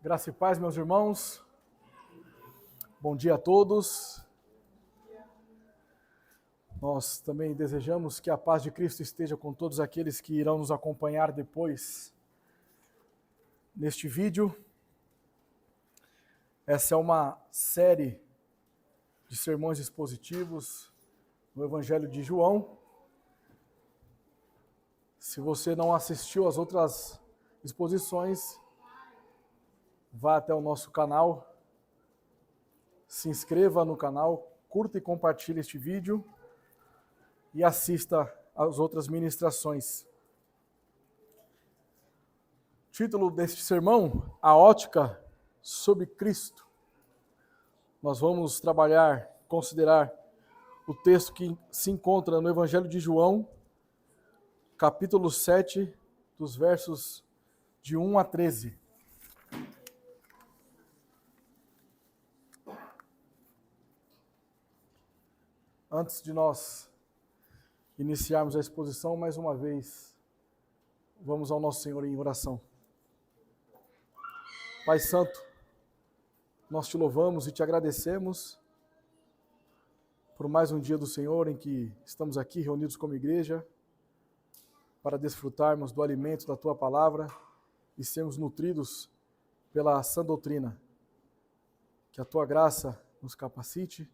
Graça e paz, meus irmãos. Bom dia a todos. Nós também desejamos que a paz de Cristo esteja com todos aqueles que irão nos acompanhar depois neste vídeo. Essa é uma série de sermões expositivos no Evangelho de João. Se você não assistiu às outras exposições, vá até o nosso canal, se inscreva no canal, curta e compartilhe este vídeo e assista às outras ministrações. Título deste sermão: A ótica sobre Cristo. Nós vamos considerar o texto que se encontra no Evangelho de João, capítulo 7, dos versos de 1 a 13. Antes de nós iniciarmos a exposição, mais uma vez, vamos ao nosso Senhor em oração. Pai Santo, nós te louvamos e te agradecemos por mais um dia do Senhor em que estamos aqui reunidos como igreja para desfrutarmos do alimento da tua palavra e sermos nutridos pela sã doutrina. Que a tua graça nos capacite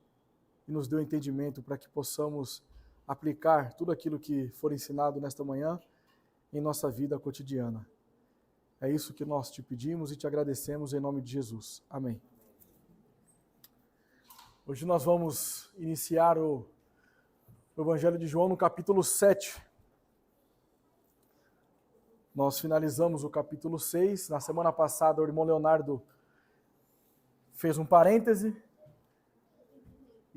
e nos dê o entendimento para que possamos aplicar tudo aquilo que for ensinado nesta manhã em nossa vida cotidiana. É isso que nós te pedimos e te agradecemos em nome de Jesus. Amém. Hoje nós vamos iniciar o Evangelho de João no capítulo 7. Nós finalizamos o capítulo 6. Na semana passada, o irmão Leonardo fez um parêntese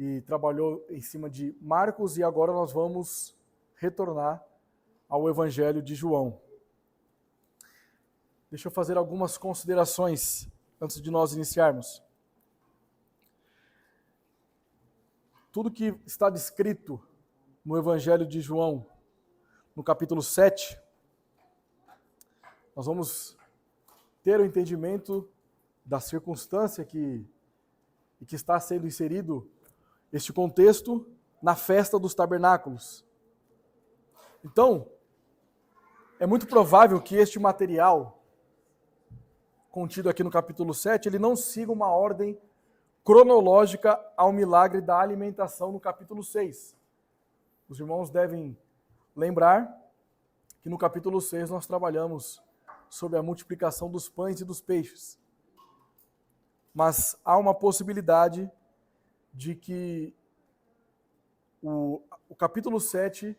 e trabalhou em cima de Marcos, e agora nós vamos retornar ao Evangelho de João. Deixa eu fazer algumas considerações antes de nós iniciarmos. Tudo que está descrito no Evangelho de João, no capítulo 7, nós vamos ter o entendimento da circunstância que está sendo inserido este contexto na festa dos tabernáculos. Então, é muito provável que este material contido aqui no capítulo 7, ele não siga uma ordem cronológica ao milagre da alimentação no capítulo 6. Os irmãos devem lembrar que no capítulo 6 nós trabalhamos sobre a multiplicação dos pães e dos peixes. Mas há uma possibilidade de que o capítulo 7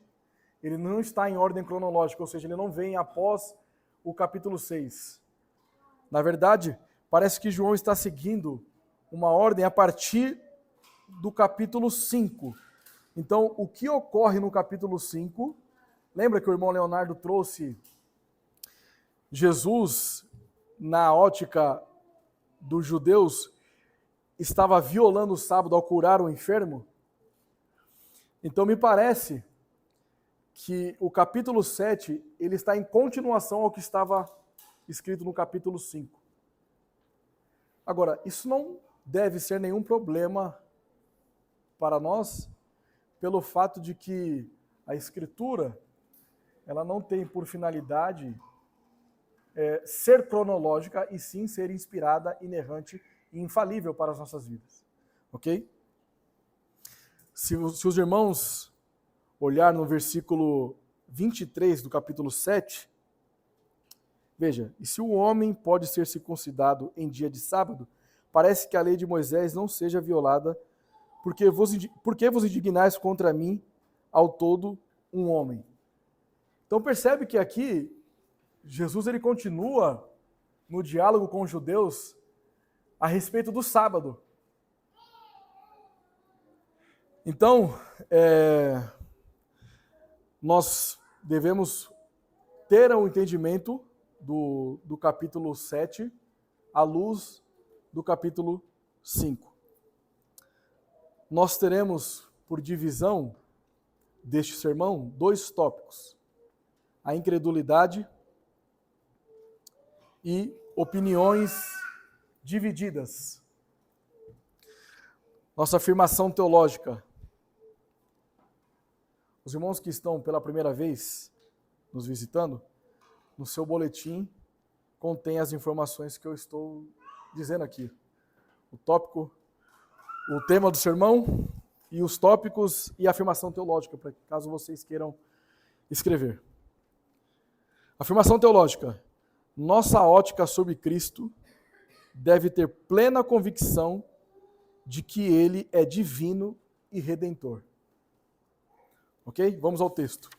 ele não está em ordem cronológica, ou seja, ele não vem após o capítulo 6. Na verdade, parece que João está seguindo uma ordem a partir do capítulo 5. Então, o que ocorre no capítulo 5, lembra que o irmão Leonardo trouxe Jesus, na ótica dos judeus, estava violando o sábado ao curar o enfermo? Então me parece que o capítulo 7 ele está em continuação ao que estava escrito no capítulo 5. Agora, isso não deve ser nenhum problema para nós, pelo fato de que a Escritura ela não tem por finalidade ser cronológica, e sim ser inspirada, inerrante e infalível para as nossas vidas. Ok? Se os irmãos olhar no versículo 23 do capítulo 7, veja: e se o homem pode ser circuncidado em dia de sábado, parece que a lei de Moisés não seja violada, porque vos indignais contra mim, ao todo um homem. Então percebe que aqui Jesus ele continua no diálogo com os judeus a respeito do sábado. Então, nós devemos ter um entendimento do capítulo 7 à luz do capítulo 5. Nós teremos, por divisão deste sermão, 2 tópicos: a incredulidade e opiniões divididas. Nossa afirmação teológica. Os irmãos que estão pela primeira vez nos visitando, no seu boletim contém as informações que eu estou dizendo aqui. O tópico, o tema do sermão e os tópicos e a afirmação teológica, para caso vocês queiram escrever. Afirmação teológica. Nossa ótica sobre Cristo deve ter plena convicção de que Ele é divino e redentor. Ok? Vamos ao texto.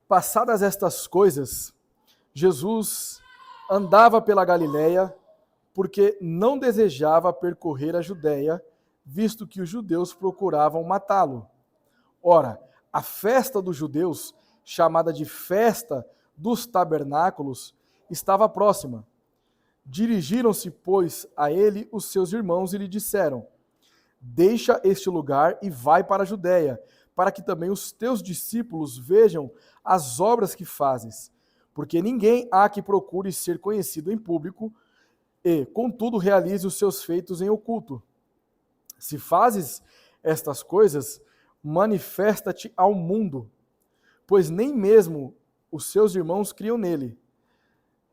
Passadas estas coisas, Jesus andava pela Galiléia, porque não desejava percorrer a Judéia, visto que os judeus procuravam matá-lo. Ora, a festa dos judeus, chamada de Festa dos Tabernáculos, estava próxima. Dirigiram-se, pois, a ele os seus irmãos e lhe disseram: Deixa este lugar e vai para a Judéia, para que também os teus discípulos vejam as obras que fazes. Porque ninguém há que procure ser conhecido em público e, contudo, realize os seus feitos em oculto. Se fazes estas coisas, manifesta-te ao mundo, pois nem mesmo os seus irmãos criam nele.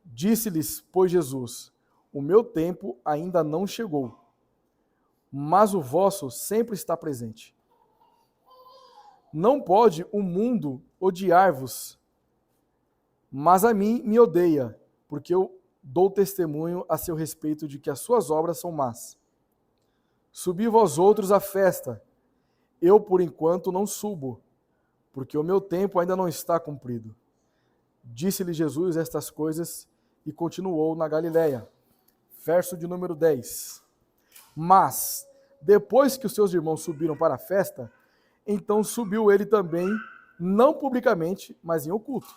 Disse-lhes, pois, Jesus: O meu tempo ainda não chegou, mas o vosso sempre está presente. Não pode o mundo odiar-vos, mas a mim me odeia, porque eu dou testemunho a seu respeito de que as suas obras são más. Subi vós outros à festa, eu por enquanto não subo, porque o meu tempo ainda não está cumprido. Disse-lhe Jesus estas coisas e continuou na Galiléia. Verso de número 10. Mas, depois que os seus irmãos subiram para a festa, então subiu ele também, não publicamente, mas em oculto.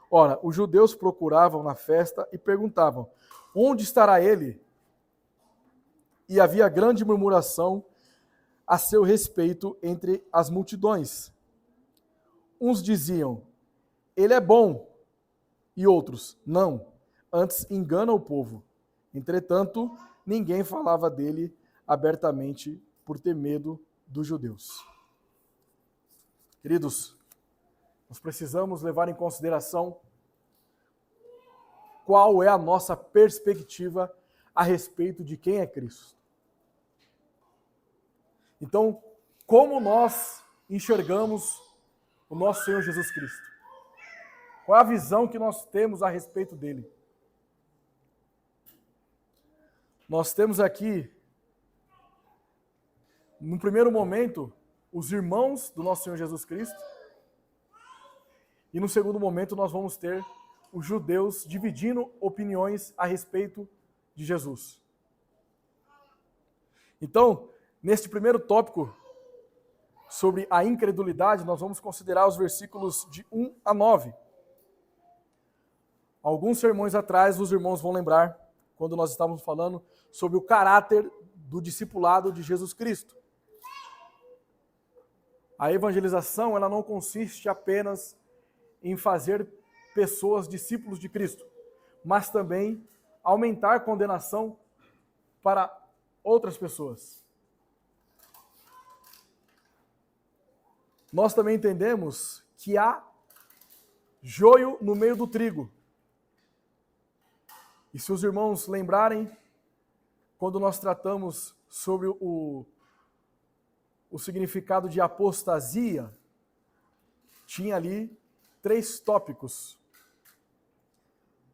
Ora, os judeus procuravam na festa e perguntavam: Onde estará ele? E havia grande murmuração a seu respeito entre as multidões. Uns diziam: Ele é bom, e outros: Não, antes engana o povo. Entretanto, ninguém falava dele abertamente por ter medo dos judeus. Queridos, nós precisamos levar em consideração qual é a nossa perspectiva a respeito de quem é Cristo. Então, como nós enxergamos o nosso Senhor Jesus Cristo? Qual é a visão que nós temos a respeito dele? Nós temos aqui, no primeiro momento, os irmãos do nosso Senhor Jesus Cristo, e no segundo momento nós vamos ter os judeus dividindo opiniões a respeito de Jesus. Então, neste primeiro tópico sobre a incredulidade, nós vamos considerar os versículos de 1 a 9. Alguns sermões atrás, os irmãos vão lembrar, quando nós estávamos falando sobre o caráter do discipulado de Jesus Cristo. A evangelização, ela não consiste apenas em fazer pessoas discípulos de Cristo, mas também aumentar condenação para outras pessoas. Nós também entendemos que há joio no meio do trigo. E se os irmãos lembrarem, quando nós tratamos sobre o significado de apostasia, tinha ali 3 tópicos.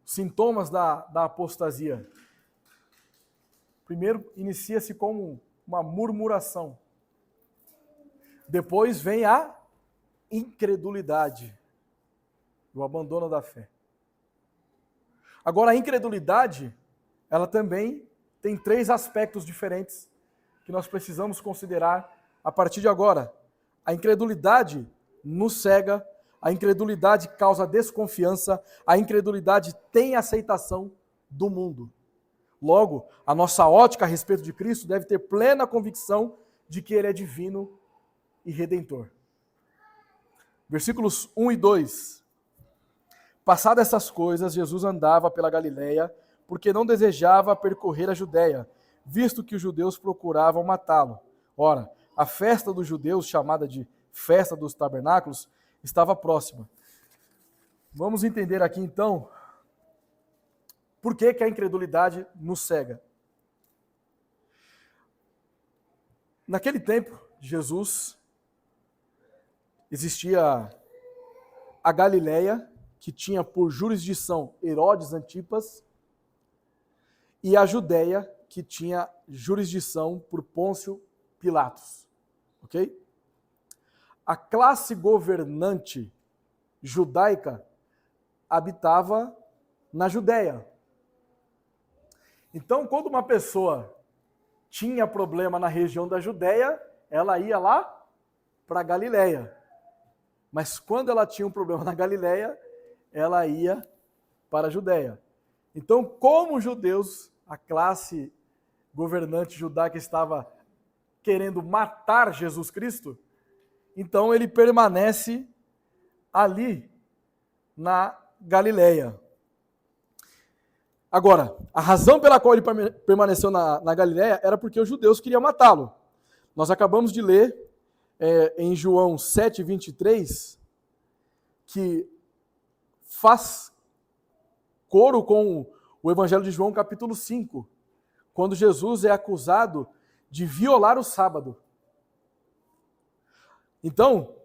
Sintomas da apostasia. Primeiro, inicia-se como uma murmuração. Depois vem a incredulidade, o abandono da fé. Agora, a incredulidade, ela também tem 3 aspectos diferentes que nós precisamos considerar a partir de agora. A incredulidade nos cega, a incredulidade causa desconfiança, a incredulidade tem aceitação do mundo. Logo, a nossa ótica a respeito de Cristo deve ter plena convicção de que Ele é divino e redentor. Versículos 1 e 2. Passadas essas coisas, Jesus andava pela Galileia, porque não desejava percorrer a Judéia, visto que os judeus procuravam matá-lo. Ora, a festa dos judeus, chamada de Festa dos Tabernáculos, estava próxima. Vamos entender aqui então por que a incredulidade nos cega. Naquele tempo de Jesus, existia a Galileia, que tinha por jurisdição Herodes Antipas, e a Judéia, que tinha jurisdição por Pôncio Pilatos. Ok? A classe governante judaica habitava na Judéia. Então, quando uma pessoa tinha problema na região da Judéia, ela ia lá para Galileia. Mas quando ela tinha um problema na Galileia, ela ia para a Judéia. Então, como os judeus, a classe governante judaica estava querendo matar Jesus Cristo, então ele permanece ali na Galileia. Agora, a razão pela qual ele permaneceu na Galileia era porque os judeus queriam matá-lo. Nós acabamos de ler em João 7:23, que faz coro com o Evangelho de João, capítulo 5, quando Jesus é acusado de violar o sábado. Então,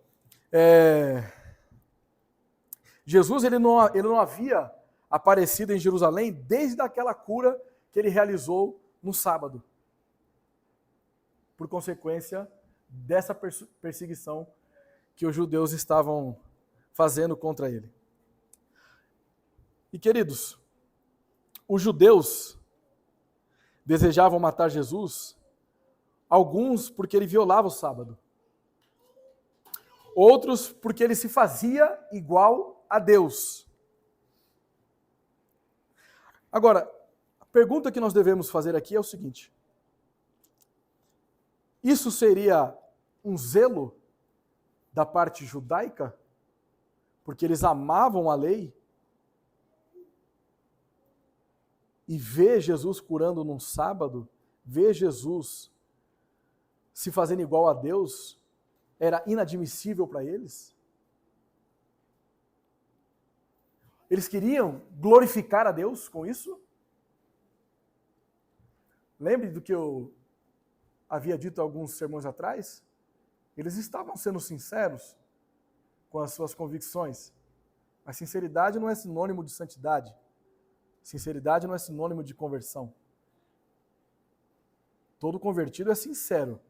Jesus ele não havia aparecido em Jerusalém desde aquela cura que ele realizou no sábado, por consequência dessa perseguição que os judeus estavam fazendo contra ele. E queridos, os judeus desejavam matar Jesus, alguns porque ele violava o sábado, outros porque ele se fazia igual a Deus. Agora, a pergunta que nós devemos fazer aqui é o seguinte: isso seria um zelo da parte judaica? Porque eles amavam a lei? E ver Jesus curando num sábado, ver Jesus se fazendo igual a Deus, era inadmissível para eles? Eles queriam glorificar a Deus com isso? Lembre do que eu havia dito alguns sermões atrás? Eles estavam sendo sinceros com as suas convicções. Mas sinceridade não é sinônimo de santidade. Sinceridade não é sinônimo de conversão. Todo convertido é sincero,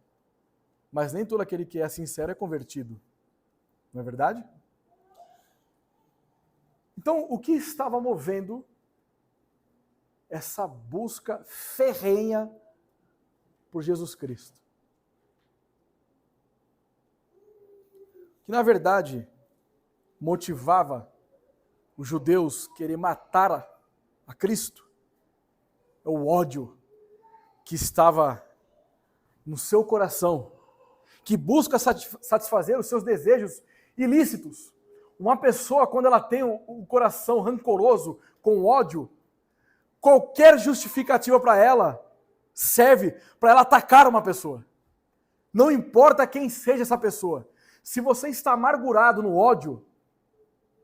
mas nem todo aquele que é sincero é convertido. Não é verdade? Então, o que estava movendo essa busca ferrenha por Jesus Cristo? Que, na verdade, motivava os judeus a querer matar a Cristo é o ódio que estava no seu coração, que busca satisfazer os seus desejos ilícitos. Uma pessoa, quando ela tem um coração rancoroso, com ódio, qualquer justificativa para ela serve para ela atacar uma pessoa. Não importa quem seja essa pessoa. Se você está amargurado no ódio,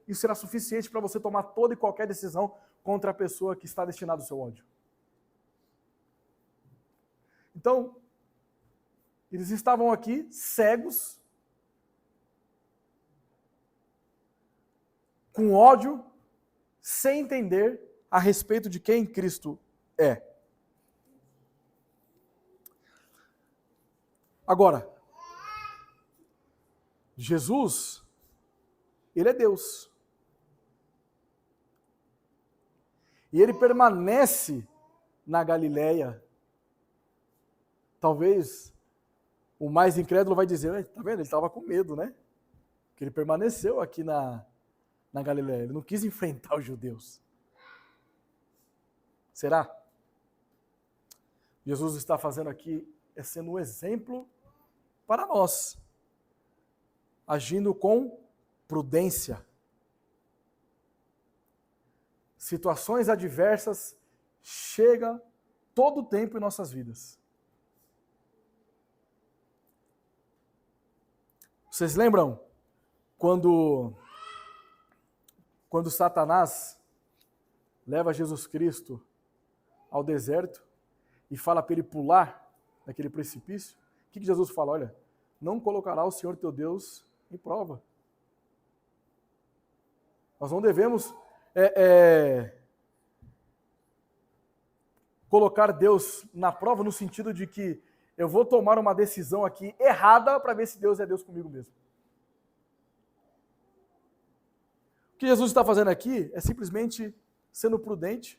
isso será suficiente para você tomar toda e qualquer decisão contra a pessoa que está destinada ao seu ódio. Então, eles estavam aqui cegos, com ódio, sem entender a respeito de quem Cristo é. Agora, Jesus, ele é Deus. E ele permanece na Galileia. Talvez o mais incrédulo vai dizer, tá vendo, ele estava com medo, né? Porque ele permaneceu aqui na Galileia, ele não quis enfrentar os judeus. Será? Jesus está fazendo aqui, sendo um exemplo para nós. agindo com prudência. Situações adversas chegam todo o tempo em nossas vidas. Vocês lembram quando Satanás leva Jesus Cristo ao deserto e fala para ele pular daquele precipício? O que Jesus fala? Olha, não colocará o Senhor teu Deus em prova. Nós não devemos colocar Deus na prova no sentido de que eu vou tomar uma decisão aqui errada para ver se Deus é Deus comigo mesmo. O que Jesus está fazendo aqui é simplesmente sendo prudente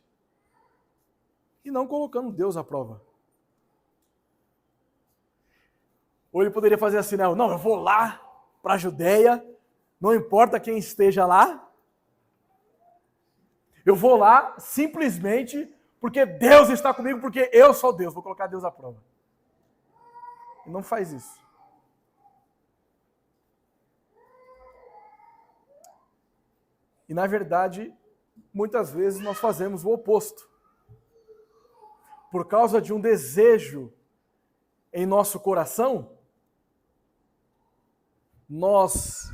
e não colocando Deus à prova. Ou ele poderia fazer assim, não, eu vou lá para a Judeia, não importa quem esteja lá, eu vou lá simplesmente porque Deus está comigo, porque eu sou Deus, vou colocar Deus à prova. E não faz isso. E na verdade, muitas vezes nós fazemos o oposto. Por causa de um desejo em nosso coração, nós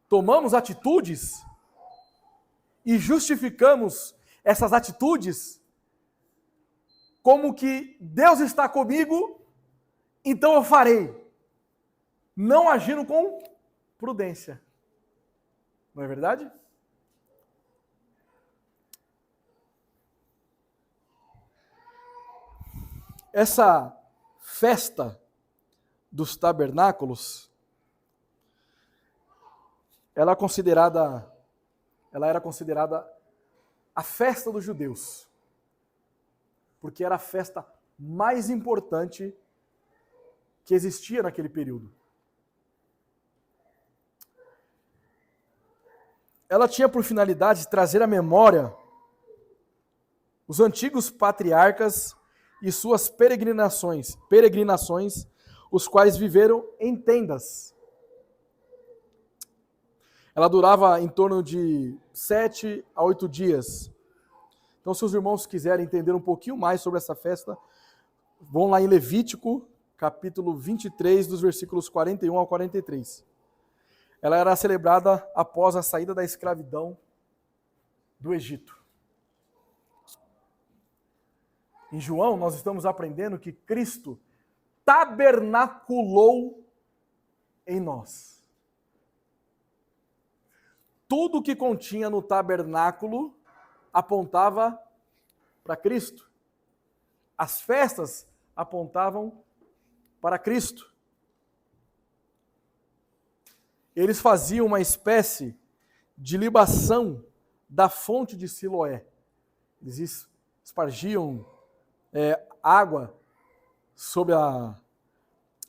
tomamos atitudes e justificamos essas atitudes como que Deus está comigo, então eu farei, não agindo com prudência. Não é verdade? Essa festa dos tabernáculos, ela era considerada a festa dos judeus, porque era a festa mais importante que existia naquele período. Ela tinha por finalidade trazer à memória os antigos patriarcas e suas peregrinações, os quais viveram em tendas. Ela durava em torno de 7 a 8 dias. Então, se os irmãos quiserem entender um pouquinho mais sobre essa festa, vão lá em Levítico, capítulo 23, dos versículos 41 ao 43. Ela era celebrada após a saída da escravidão do Egito. Em João, nós estamos aprendendo que Cristo tabernaculou em nós. Tudo que continha no tabernáculo apontava para Cristo. As festas apontavam para Cristo. Eles faziam uma espécie de libação da fonte de Siloé. Eles espargiam água sobre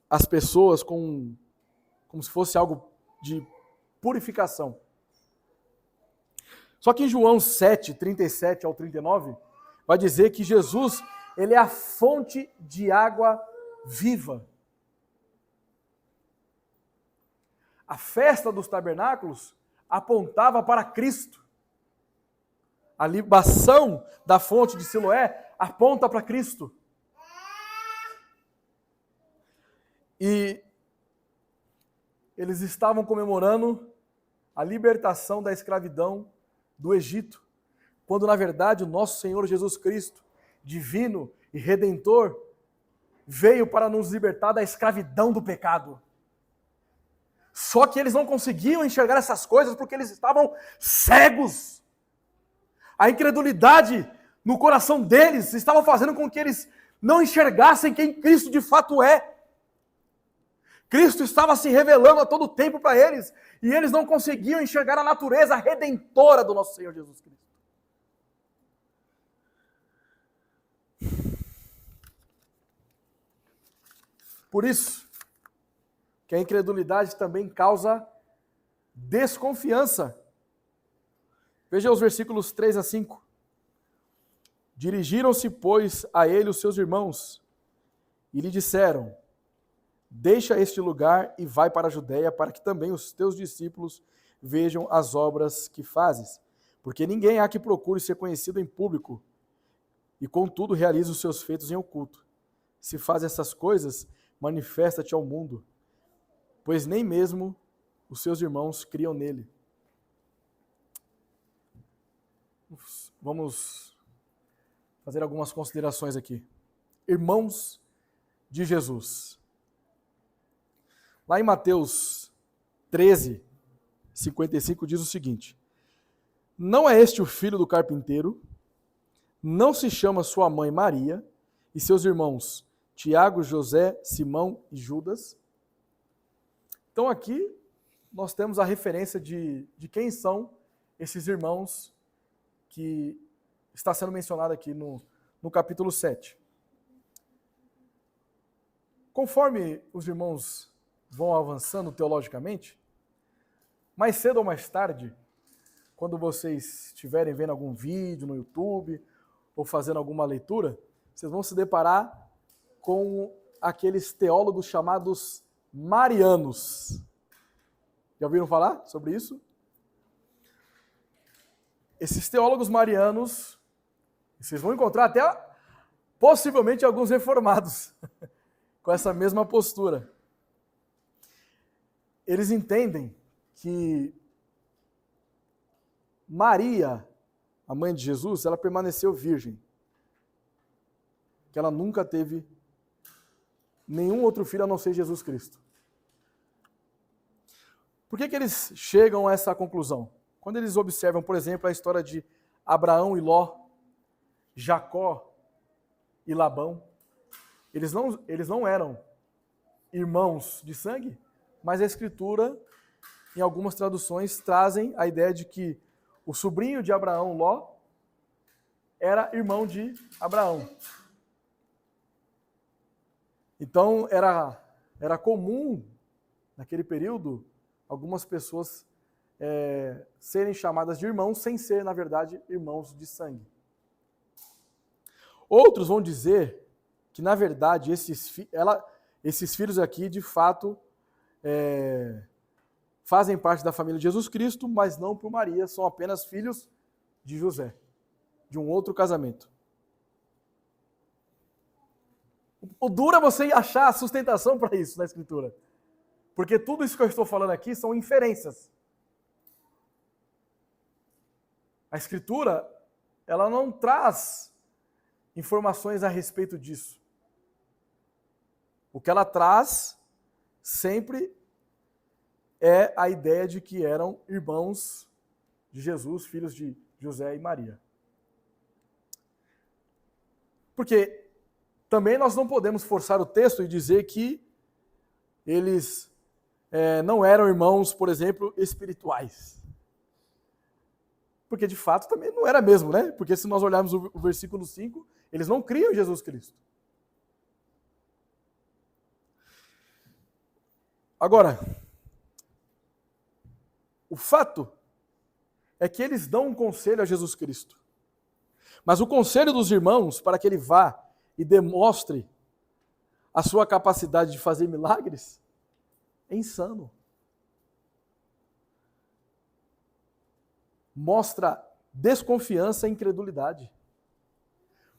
as pessoas como se fosse algo de purificação. Só que em João 7, 37 ao 39, vai dizer que Jesus, ele é a fonte de água viva. A festa dos tabernáculos apontava para Cristo. A libação da fonte de Siloé aponta para Cristo. E eles estavam comemorando a libertação da escravidão do Egito, quando na verdade o nosso Senhor Jesus Cristo, divino e redentor, veio para nos libertar da escravidão do pecado. Só que eles não conseguiam enxergar essas coisas porque eles estavam cegos. A incredulidade no coração deles estava fazendo com que eles não enxergassem quem Cristo de fato é. Cristo estava se revelando a todo tempo para eles, e eles não conseguiam enxergar a natureza redentora do nosso Senhor Jesus Cristo. Por isso, que a incredulidade também causa desconfiança. Veja os versículos 3 a 5. Dirigiram-se, pois, a ele os seus irmãos, e lhe disseram: deixa este lugar e vai para a Judéia, para que também os teus discípulos vejam as obras que fazes. Porque ninguém há que procure ser conhecido em público, e contudo realiza os seus feitos em oculto. Se faz essas coisas, manifesta-te ao mundo, pois nem mesmo os seus irmãos criam nele. Vamos fazer algumas considerações aqui. Irmãos de Jesus. Lá em Mateus 13, 55 diz o seguinte: não é este o filho do carpinteiro? Não se chama sua mãe Maria e seus irmãos Tiago, José, Simão e Judas? Então aqui nós temos a referência de quem são esses irmãos que está sendo mencionado aqui no capítulo 7. Conforme os irmãos vão avançando teologicamente, mais cedo ou mais tarde, quando vocês estiverem vendo algum vídeo no YouTube ou fazendo alguma leitura, vocês vão se deparar com aqueles teólogos chamados marianos. Já ouviram falar sobre isso? Esses teólogos marianos, vocês vão encontrar até possivelmente alguns reformados com essa mesma postura. Eles entendem que Maria, a mãe de Jesus, ela permaneceu virgem. Que ela nunca teve nenhum outro filho a não ser Jesus Cristo. Por que eles chegam a essa conclusão? Quando eles observam, por exemplo, a história de Abraão e Ló, Jacó e Labão, eles não eram irmãos de sangue, mas a Escritura, em algumas traduções, trazem a ideia de que o sobrinho de Abraão, Ló, era irmão de Abraão. Então, era comum, naquele período, algumas pessoas serem chamadas de irmãos sem ser, na verdade, irmãos de sangue. Outros vão dizer que, na verdade, esses filhos aqui, de fato, fazem parte da família de Jesus Cristo, mas não por Maria, são apenas filhos de José, de um outro casamento. O duro é você achar a sustentação para isso na Escritura. Porque tudo isso que eu estou falando aqui são inferências. A Escritura, ela não traz informações a respeito disso. O que ela traz sempre é a ideia de que eram irmãos de Jesus, filhos de José e Maria. Porque também nós não podemos forçar o texto e dizer que eles não eram irmãos, por exemplo, espirituais. Porque de fato também não era mesmo, né? Porque se nós olharmos o versículo 5, eles não criam em Jesus Cristo. Agora, o fato é que eles dão um conselho a Jesus Cristo. Mas o conselho dos irmãos, para que ele vá e demonstre a sua capacidade de fazer milagres, é insano. Mostra desconfiança e incredulidade.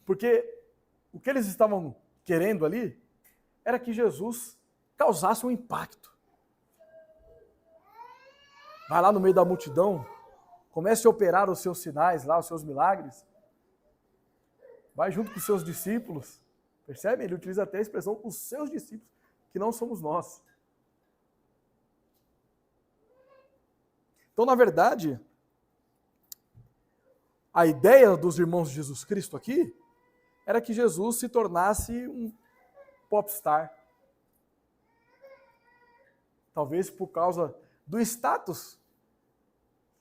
Porque o que eles estavam querendo ali era que Jesus causasse um impacto. Vai lá no meio da multidão, comece a operar os seus sinais lá, os seus milagres. Vai junto com os seus discípulos. Percebe? Ele utiliza até a expressão os seus discípulos, que não somos nós. Então, na verdade, a ideia dos irmãos de Jesus Cristo aqui era que Jesus se tornasse um popstar. Talvez por causa do status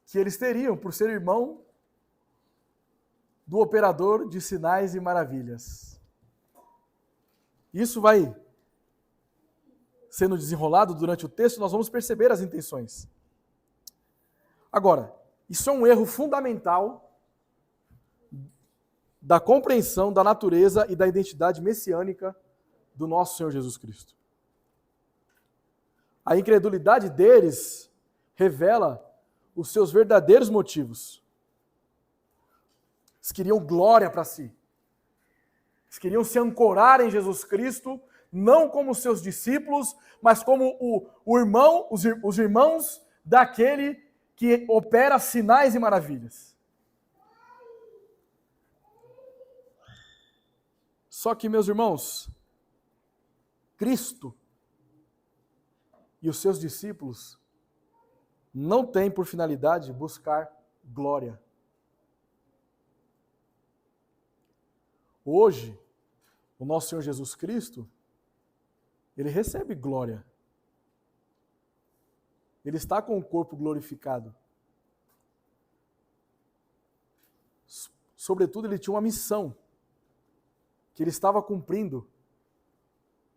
que eles teriam por ser irmão do operador de sinais e maravilhas. Isso vai sendo desenrolado durante o texto, nós vamos perceber as intenções. Agora, isso é um erro fundamental da compreensão da natureza e da identidade messiânica do nosso Senhor Jesus Cristo. A incredulidade deles revela os seus verdadeiros motivos. Eles queriam glória para si. Eles queriam se ancorar em Jesus Cristo, não como seus discípulos, mas como os irmãos daquele que opera sinais e maravilhas. Só que, meus irmãos, Cristo e os seus discípulos não têm por finalidade buscar glória. Hoje, o nosso Senhor Jesus Cristo, ele recebe glória. Ele está com o corpo glorificado. Sobretudo, ele tinha uma missão que ele estava cumprindo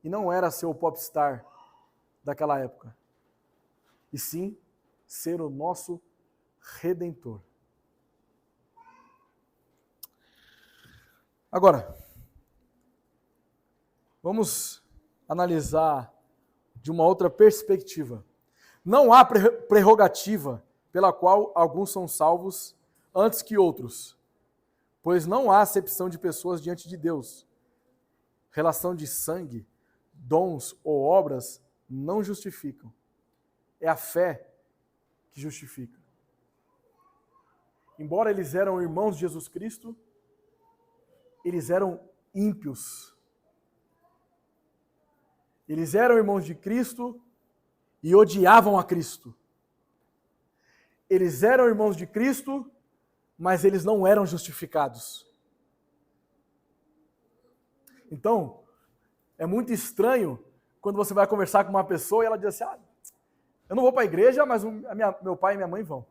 e não era ser o popstar daquela época, e sim ser o nosso Redentor. Agora, vamos analisar de uma outra perspectiva. Não há prerrogativa pela qual alguns são salvos antes que outros, pois não há acepção de pessoas diante de Deus. Relação de sangue, dons ou obras não justificam. É a fé que justifica. Embora eles eram irmãos de Jesus Cristo, eles eram ímpios. Eles eram irmãos de Cristo e odiavam a Cristo. Eles eram irmãos de Cristo, mas eles não eram justificados. Então, é muito estranho quando você vai conversar com uma pessoa e ela diz assim, eu não vou para a igreja, mas meu pai e minha mãe vão.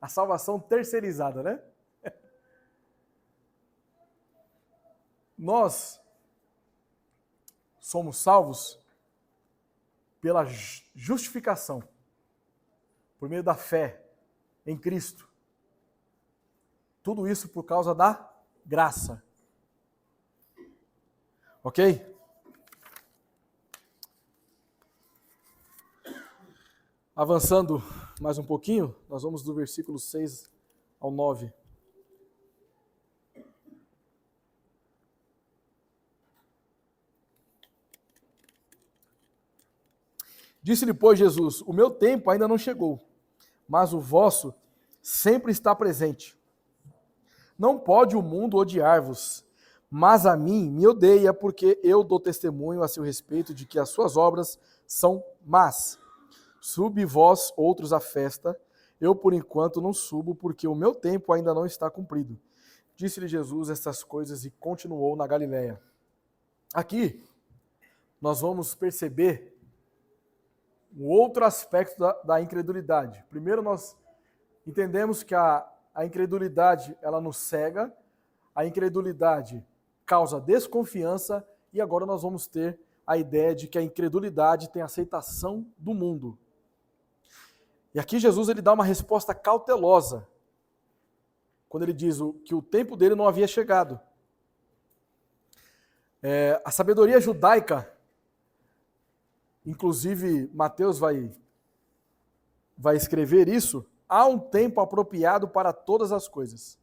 A salvação terceirizada, né? Nós somos salvos pela justificação, por meio da fé em Cristo. Tudo isso por causa da graça. Ok? Avançando mais um pouquinho, nós vamos do versículo 6 ao 9. Disse-lhe, pois, Jesus, o meu tempo ainda não chegou, mas o vosso sempre está presente. Não pode o mundo odiar-vos, mas a mim me odeia, porque eu dou testemunho a seu respeito de que as suas obras são más. Subi vós outros à festa, eu por enquanto não subo, porque o meu tempo ainda não está cumprido. Disse-lhe Jesus estas coisas e continuou na Galiléia. Aqui, nós vamos perceber um outro aspecto da incredulidade. Primeiro, nós entendemos que a incredulidade, ela nos cega, a incredulidade causa desconfiança, e agora nós vamos ter a ideia de que a incredulidade tem aceitação do mundo. E aqui Jesus ele dá uma resposta cautelosa, quando ele diz que o tempo dele não havia chegado. A sabedoria judaica, inclusive Mateus vai escrever isso, há um tempo apropriado para todas as coisas.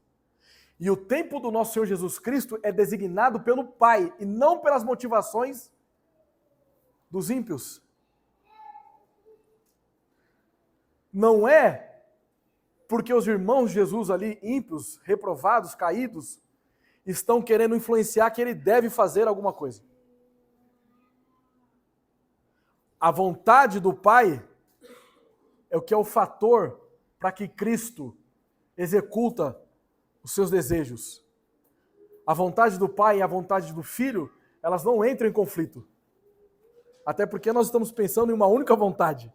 E o tempo do nosso Senhor Jesus Cristo é designado pelo Pai, e não pelas motivações dos ímpios. Não é porque os irmãos de Jesus ali, ímpios, reprovados, caídos, estão querendo influenciar que ele deve fazer alguma coisa. A vontade do Pai é o que é o fator para que Cristo executa os seus desejos. A vontade do Pai e a vontade do Filho, elas não entram em conflito. Até porque nós estamos pensando em uma única vontade.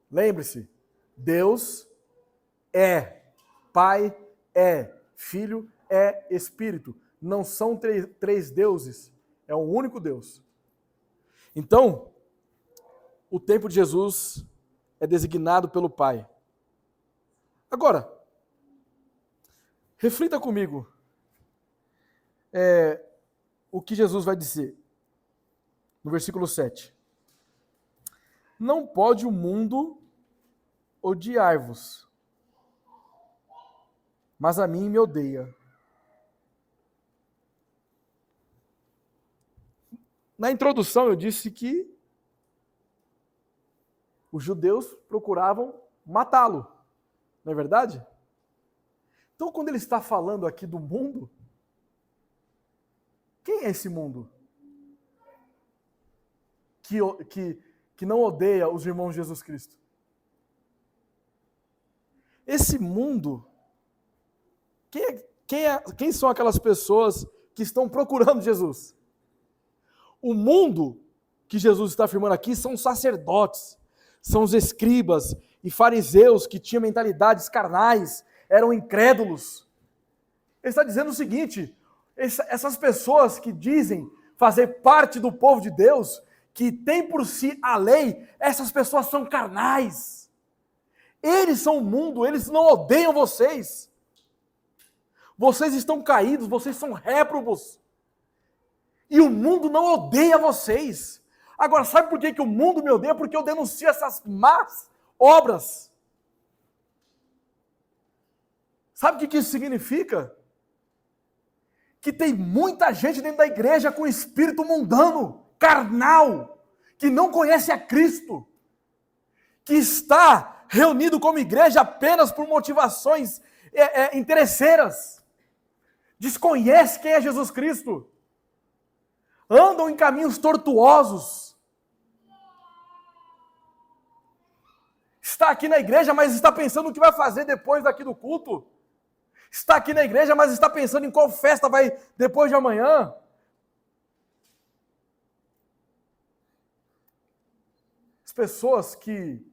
Lembre-se, Deus é Pai, é Filho, é Espírito. Não são três deuses, é um único Deus. Então, o tempo de Jesus é designado pelo Pai. Agora, reflita comigo o que Jesus vai dizer no versículo 7. Não pode o mundo odiar-vos, mas a mim me odeia. Na introdução eu disse que os judeus procuravam matá-lo, não é verdade? Então, quando ele está falando aqui do mundo, quem é esse mundo que não odeia os irmãos de Jesus Cristo? Esse mundo, quem são aquelas pessoas que estão procurando Jesus? O mundo que Jesus está afirmando aqui são os sacerdotes, são os escribas e fariseus que tinham mentalidades carnais, eram incrédulos. Ele está dizendo o seguinte: essas pessoas que dizem fazer parte do povo de Deus, que tem por si a lei, essas pessoas são carnais. Eles são o mundo, eles não odeiam vocês. Vocês estão caídos, vocês são réprobos. E o mundo não odeia vocês. Agora, sabe por que o mundo me odeia? Porque eu denuncio essas más obras. Sabe o que isso significa? Que tem muita gente dentro da igreja com espírito mundano, carnal, que não conhece a Cristo, que está reunido como igreja apenas por motivações interesseiras, desconhece quem é Jesus Cristo, andam em caminhos tortuosos, está aqui na igreja, mas está pensando o que vai fazer depois daqui do culto, está aqui na igreja, mas está pensando em qual festa vai depois de amanhã. As pessoas que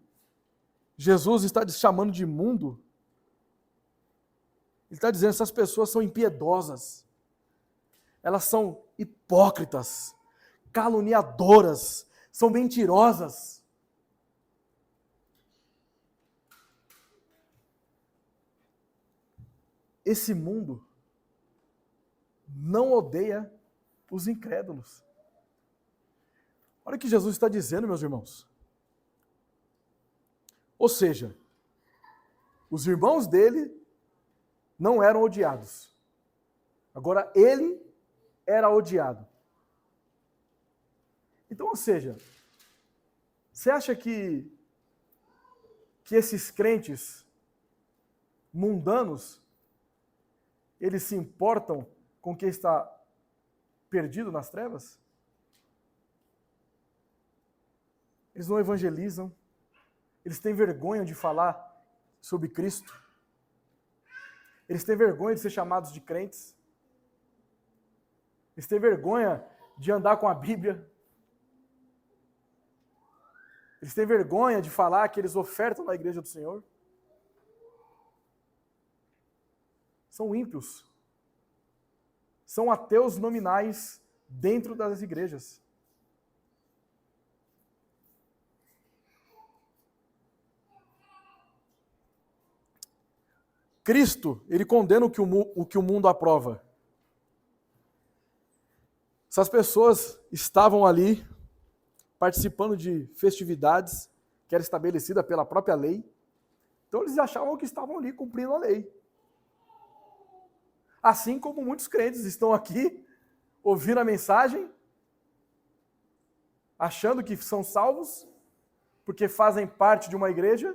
Jesus está chamando de mundo, ele está dizendo que essas pessoas são impiedosas, elas são hipócritas, caluniadoras, são mentirosas. Esse mundo não odeia os incrédulos. Olha o que Jesus está dizendo, meus irmãos. Ou seja, os irmãos dele não eram odiados. Agora ele era odiado. Então, ou seja, você acha que esses crentes mundanos, eles se importam com quem está perdido nas trevas? Eles não evangelizam, eles têm vergonha de falar sobre Cristo, eles têm vergonha de ser chamados de crentes, eles têm vergonha de andar com a Bíblia, eles têm vergonha de falar que eles ofertam na igreja do Senhor. São ímpios, são ateus nominais dentro das igrejas. Cristo, ele condena o que o mundo aprova. Essas pessoas estavam ali participando de festividades que era estabelecida pela própria lei, então eles achavam que estavam ali cumprindo a lei. Assim como muitos crentes estão aqui, ouvindo a mensagem, achando que são salvos, porque fazem parte de uma igreja,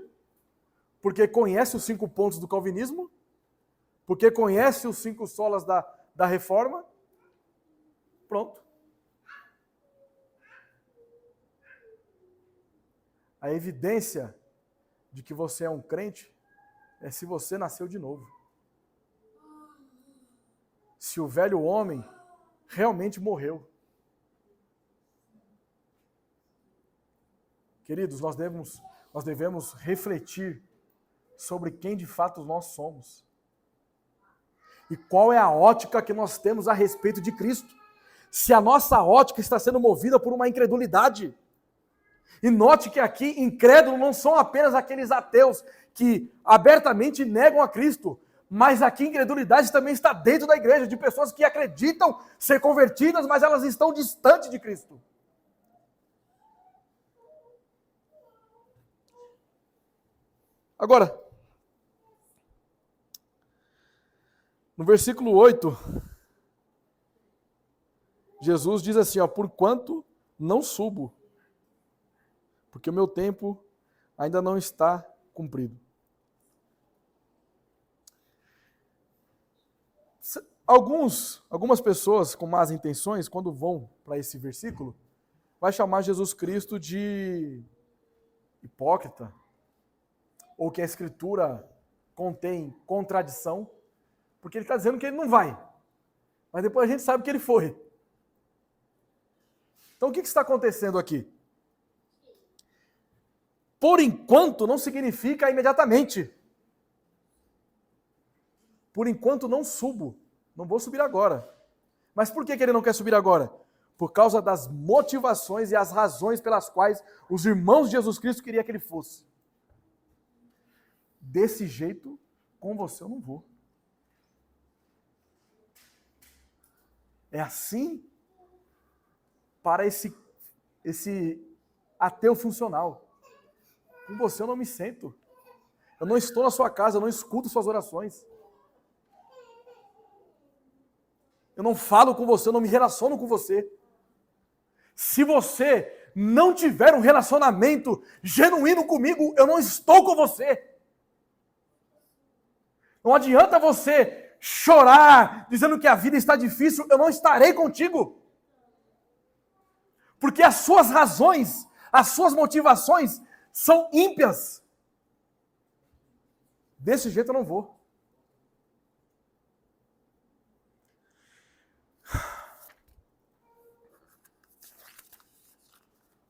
porque conhecem os 5 pontos do calvinismo, porque conhecem os 5 solas da reforma. Pronto. A evidência de que você é um crente é se você nasceu de novo. Se o velho homem realmente morreu. Queridos, nós devemos refletir sobre quem de fato nós somos. E qual é a ótica que nós temos a respeito de Cristo. Se a nossa ótica está sendo movida por uma incredulidade. E note que aqui, incrédulos não são apenas aqueles ateus que abertamente negam a Cristo, mas aqui incredulidade também está dentro da igreja, de pessoas que acreditam ser convertidas, mas elas estão distantes de Cristo. Agora, no versículo 8, Jesus diz assim, ó, porquanto não subo, porque o meu tempo ainda não está cumprido. Algumas pessoas com más intenções, quando vão para esse versículo, vai chamar Jesus Cristo de hipócrita, ou que a Escritura contém contradição, porque ele está dizendo que ele não vai, mas depois a gente sabe que ele foi. Então o que está acontecendo aqui? Por enquanto não significa imediatamente. Por enquanto não subo, não vou subir agora. Mas por que ele não quer subir agora? Por causa das motivações e as razões pelas quais os irmãos de Jesus Cristo queriam que ele fosse. Desse jeito, com você eu não vou. É assim para esse ateu funcional. Com você eu não me sento. Eu não estou na sua casa, eu não escuto suas orações. Eu não falo com você, eu não me relaciono com você. Se você não tiver um relacionamento genuíno comigo, eu não estou com você. Não adianta você chorar, dizendo que a vida está difícil, eu não estarei contigo. Porque as suas razões, as suas motivações são ímpias. Desse jeito eu não vou.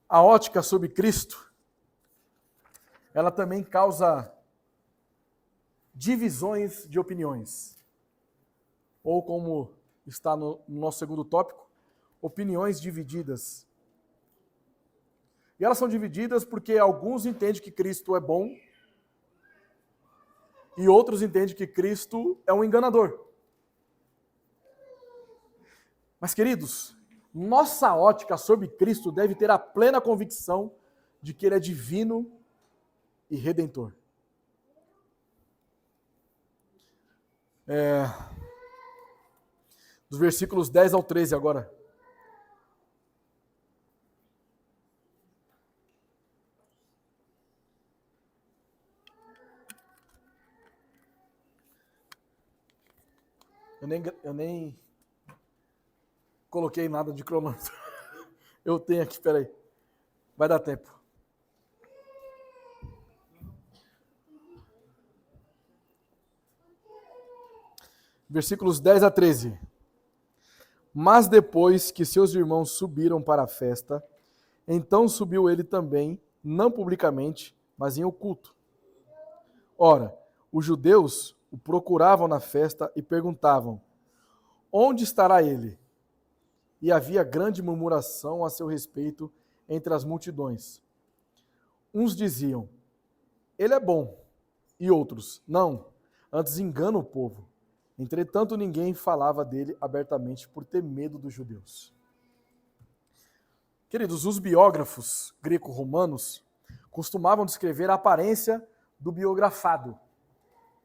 A ótica sobre Cristo, ela também causa divisões de opiniões. Ou como está no nosso segundo tópico, opiniões divididas. E elas são divididas porque alguns entendem que Cristo é bom e outros entendem que Cristo é um enganador. Mas, queridos, nossa ótica sobre Cristo deve ter a plena convicção de que Ele é divino e redentor. Dos versículos 10 ao 13 agora. Eu nem coloquei nada de cronômetro. Eu tenho aqui, peraí. Vai dar tempo. Versículos 10 a 13. Mas depois que seus irmãos subiram para a festa, então subiu ele também, não publicamente, mas em oculto. Ora, os judeus o procuravam na festa e perguntavam: onde estará ele? E havia grande murmuração a seu respeito entre as multidões. Uns diziam: ele é bom, e outros: não, antes engana o povo. Entretanto, ninguém falava dele abertamente por ter medo dos judeus. Queridos, os biógrafos greco-romanos costumavam descrever a aparência do biografado,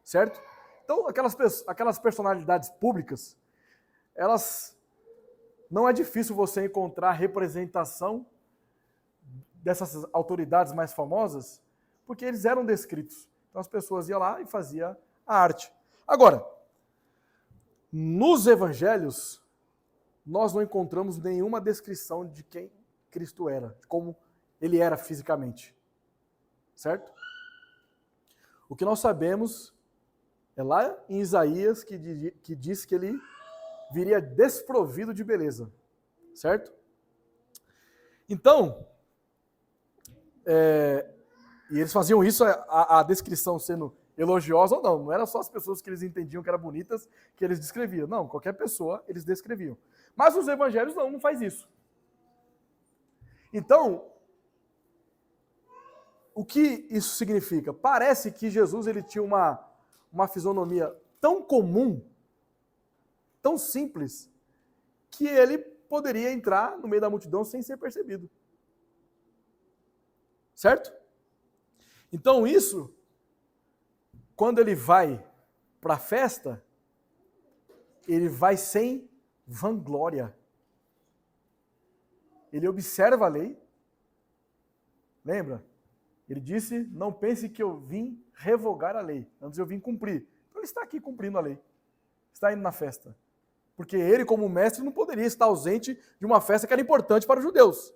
certo? Então, aquelas personalidades públicas, elas não é difícil você encontrar representação dessas autoridades mais famosas, porque eles eram descritos. Então as pessoas iam lá e faziam a arte. Agora, nos evangelhos, nós não encontramos nenhuma descrição de quem Cristo era, de como ele era fisicamente. Certo? O que nós sabemos é lá em Isaías que diz que ele viria desprovido de beleza. Certo? Então, e eles faziam isso, a descrição sendo elogiosa ou não era só as pessoas que eles entendiam que eram bonitas que eles descreviam. Não, qualquer pessoa eles descreviam. Mas os evangelhos não faz isso. Então, o que isso significa? Parece que Jesus ele tinha uma fisionomia tão comum, tão simples, que ele poderia entrar no meio da multidão sem ser percebido. Certo? Então isso quando ele vai para a festa, ele vai sem vanglória. Ele observa a lei. Lembra? Ele disse, não pense que eu vim revogar a lei. Antes eu vim cumprir. Então ele está aqui cumprindo a lei. Está indo na festa. Porque ele, como mestre, não poderia estar ausente de uma festa que era importante para os judeus.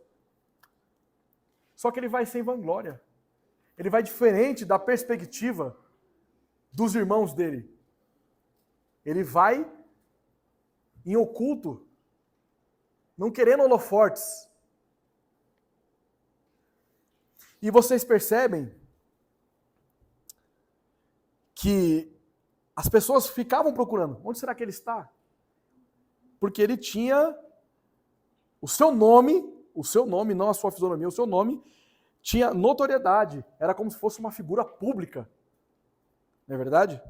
Só que ele vai sem vanglória. Ele vai diferente da perspectiva dos irmãos dele. Ele vai em oculto, não querendo holofortes. E vocês percebem que as pessoas ficavam procurando. Onde será que ele está? Porque ele tinha o seu nome, não a sua fisionomia, o seu nome tinha notoriedade. Era como se fosse uma figura pública. Não é verdade?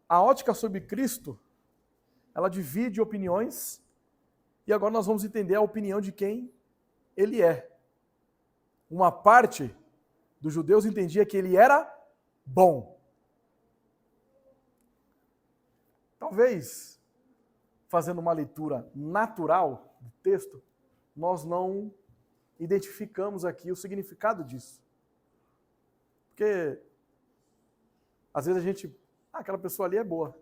A ótica sobre Cristo, ela divide opiniões, e agora nós vamos entender a opinião de quem ele é. Uma parte dos judeus entendia que ele era bom. Talvez, fazendo uma leitura natural do texto, nós não identificamos aqui o significado disso. Porque, às vezes a gente, aquela pessoa ali é boa.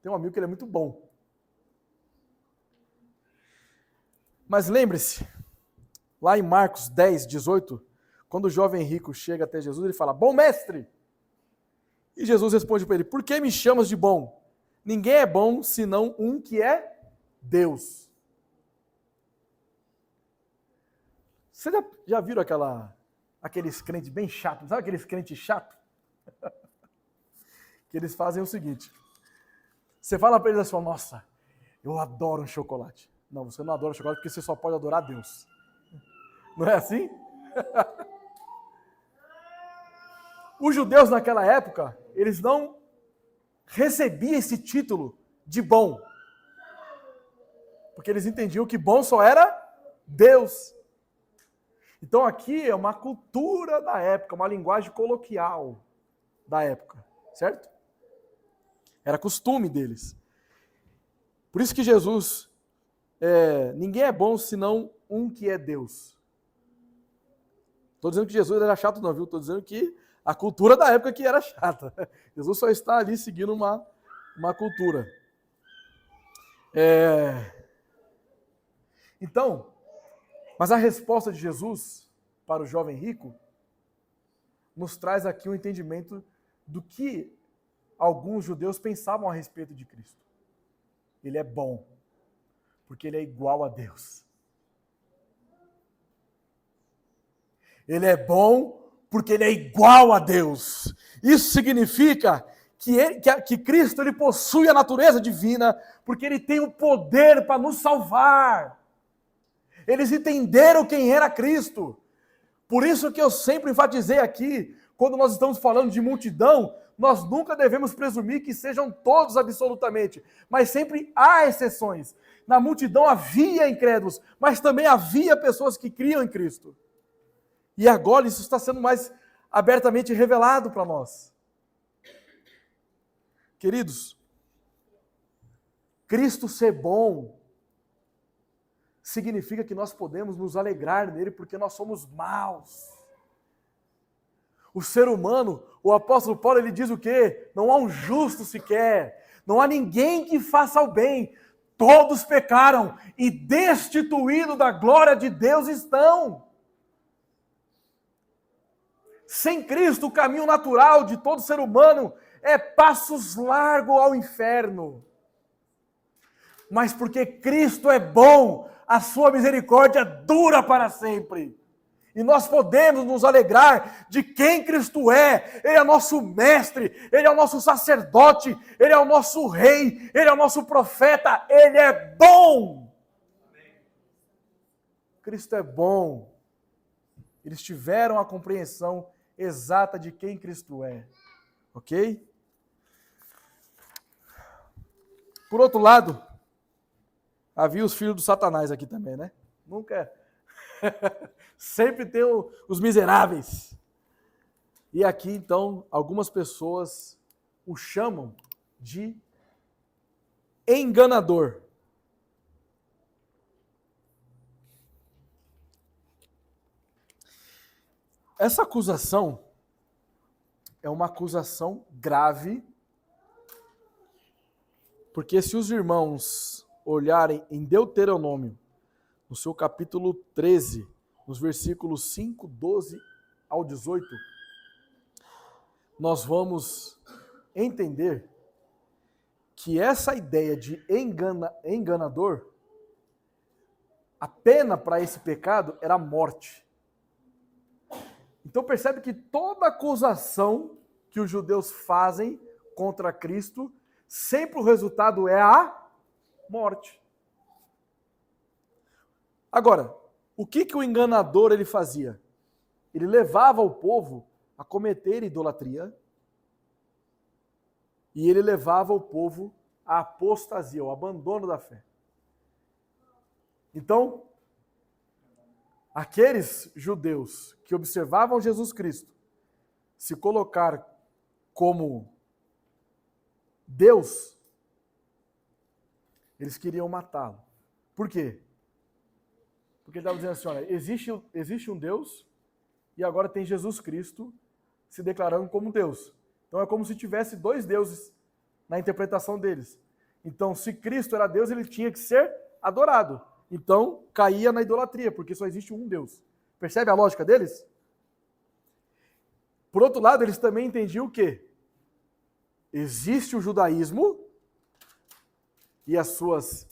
Tem um amigo que ele é muito bom. Mas lembre-se, lá em Marcos 10, 18, quando o jovem rico chega até Jesus, ele fala, bom mestre! E Jesus responde para ele, por que me chamas de bom? Ninguém é bom senão um que é Deus. Vocês já viram aqueles crentes bem chatos? Sabe aqueles crentes chatos? Que eles fazem o seguinte, você fala para eles assim, nossa, eu adoro um chocolate. Não, você não adora chocolate porque você só pode adorar Deus. Não é assim? Os judeus naquela época, eles não recebiam esse título de bom. Porque eles entendiam que bom só era Deus. Então aqui é uma cultura da época, uma linguagem coloquial da época, certo? Era costume deles. Por isso que Jesus, ninguém é bom senão um que é Deus. Estou dizendo que Jesus era chato não, viu? Estou dizendo que a cultura da época que era chata. Jesus só está ali seguindo uma cultura. Então, mas a resposta de Jesus para o jovem rico nos traz aqui um entendimento do que alguns judeus pensavam a respeito de Cristo. Ele é bom, porque ele é igual a Deus. Ele é bom porque ele é igual a Deus. Isso significa que Cristo ele possui a natureza divina, porque ele tem o poder para nos salvar. Eles entenderam quem era Cristo. Por isso que eu sempre enfatizei aqui, quando nós estamos falando de multidão, nós nunca devemos presumir que sejam todos absolutamente, mas sempre há exceções. Na multidão havia incrédulos, mas também havia pessoas que criam em Cristo. E agora isso está sendo mais abertamente revelado para nós. Queridos, Cristo ser bom significa que nós podemos nos alegrar nele porque nós somos maus. O ser humano, o apóstolo Paulo, ele diz o quê? Não há um justo sequer, não há ninguém que faça o bem. Todos pecaram e destituídos da glória de Deus estão. Sem Cristo, o caminho natural de todo ser humano é passos largos ao inferno. Mas porque Cristo é bom, a sua misericórdia dura para sempre. E nós podemos nos alegrar de quem Cristo é. Ele é nosso mestre, Ele é o nosso sacerdote, Ele é o nosso rei, Ele é o nosso profeta, Ele é bom. Cristo é bom. Eles tiveram a compreensão exata de quem Cristo é. Ok? Por outro lado, havia os filhos do Satanás aqui também, né? Nunca... Sempre tem os miseráveis. E aqui, então, algumas pessoas o chamam de enganador. Essa acusação é uma acusação grave, porque se os irmãos olharem em Deuteronômio, no seu capítulo 13, nos versículos 5, 12 ao 18, nós vamos entender que essa ideia de enganador, a pena para esse pecado era a morte. Então percebe que toda acusação que os judeus fazem contra Cristo, sempre o resultado é a morte. Agora, o que o enganador ele fazia? Ele levava o povo a cometer idolatria e ele levava o povo à apostasia, ao abandono da fé. Então, aqueles judeus que observavam Jesus Cristo se colocar como Deus, eles queriam matá-lo. Por quê? Porque ele estava dizendo assim, olha, existe um Deus e agora tem Jesus Cristo se declarando como Deus. Então é como se tivesse dois deuses na interpretação deles. Então, se Cristo era Deus, ele tinha que ser adorado. Então, caía na idolatria, porque só existe um Deus. Percebe a lógica deles? Por outro lado, eles também entendiam o quê? Existe o judaísmo e as suas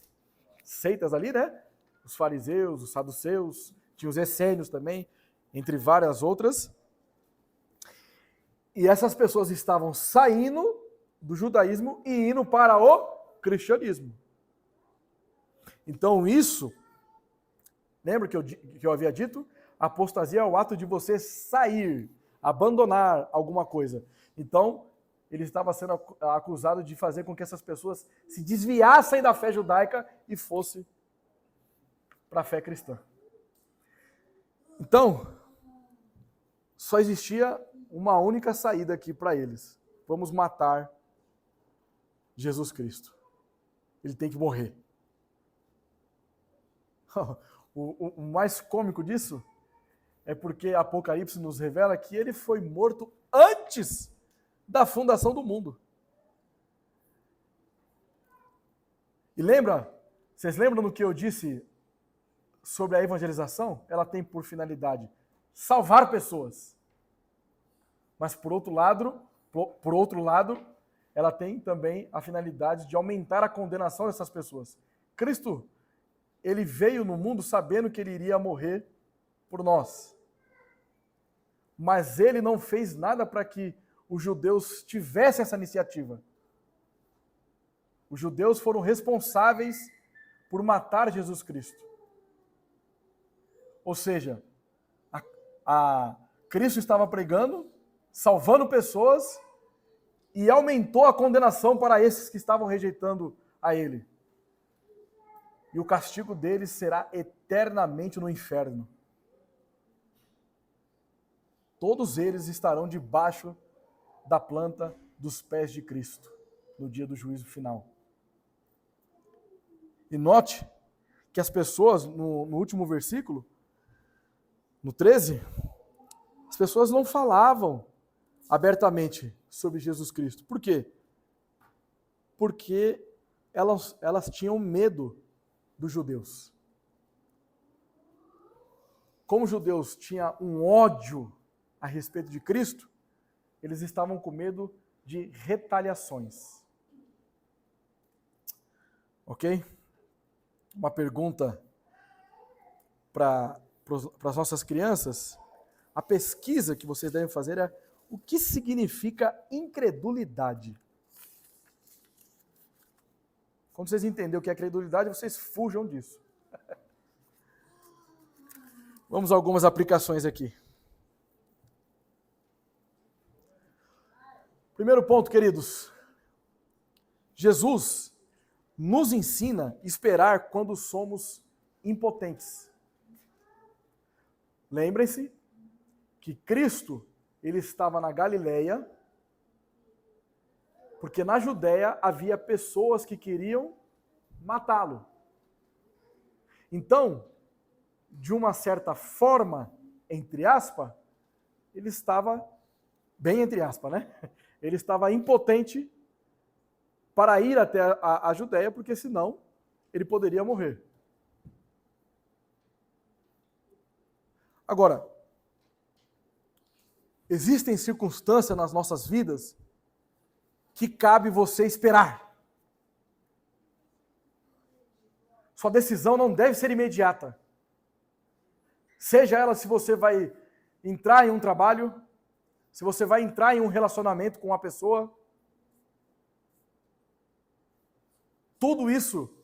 seitas ali, né? Os fariseus, os saduceus, tinha os essênios também, entre várias outras. E essas pessoas estavam saindo do judaísmo e indo para o cristianismo. Então isso, lembra que eu havia dito? Apostasia é o ato de você sair, abandonar alguma coisa. Então, ele estava sendo acusado de fazer com que essas pessoas se desviassem da fé judaica e fossem para a fé cristã. Então, só existia uma única saída aqui para eles. Vamos matar Jesus Cristo. Ele tem que morrer. O mais cômico disso é porque Apocalipse nos revela que ele foi morto antes da fundação do mundo. E vocês lembram do que eu disse sobre a evangelização? Ela tem por finalidade salvar pessoas. Mas por outro lado, ela tem também a finalidade de aumentar a condenação dessas pessoas. Cristo, ele veio no mundo sabendo que ele iria morrer por nós. Mas ele não fez nada para que os judeus tivessem essa iniciativa. Os judeus foram responsáveis por matar Jesus Cristo. Ou seja, Cristo estava pregando, salvando pessoas e aumentou a condenação para esses que estavam rejeitando a ele. E o castigo deles será eternamente no inferno. Todos eles estarão debaixo da planta dos pés de Cristo, no dia do juízo final. E note que as pessoas, no último versículo, no 13, as pessoas não falavam abertamente sobre Jesus Cristo. Por quê? Porque elas tinham medo dos judeus. Como os judeus tinham um ódio a respeito de Cristo, eles estavam com medo de retaliações. Ok? Uma pergunta para as nossas crianças. A pesquisa que vocês devem fazer é: o que significa incredulidade? Quando vocês entenderem o que é credulidade, vocês fujam disso. Vamos a algumas aplicações aqui. Primeiro ponto, queridos. Jesus nos ensina a esperar quando somos impotentes. Lembrem-se que Cristo ele estava na Galileia, porque na Judéia havia pessoas que queriam matá-lo. Então, de uma certa forma, entre aspas, ele estava, bem entre aspas, né? Ele estava impotente para ir até a Judéia, porque senão ele poderia morrer. Agora, existem circunstâncias nas nossas vidas que cabe você esperar. Sua decisão não deve ser imediata. Seja ela se você vai entrar em um trabalho, se você vai entrar em um relacionamento com uma pessoa. Tudo isso,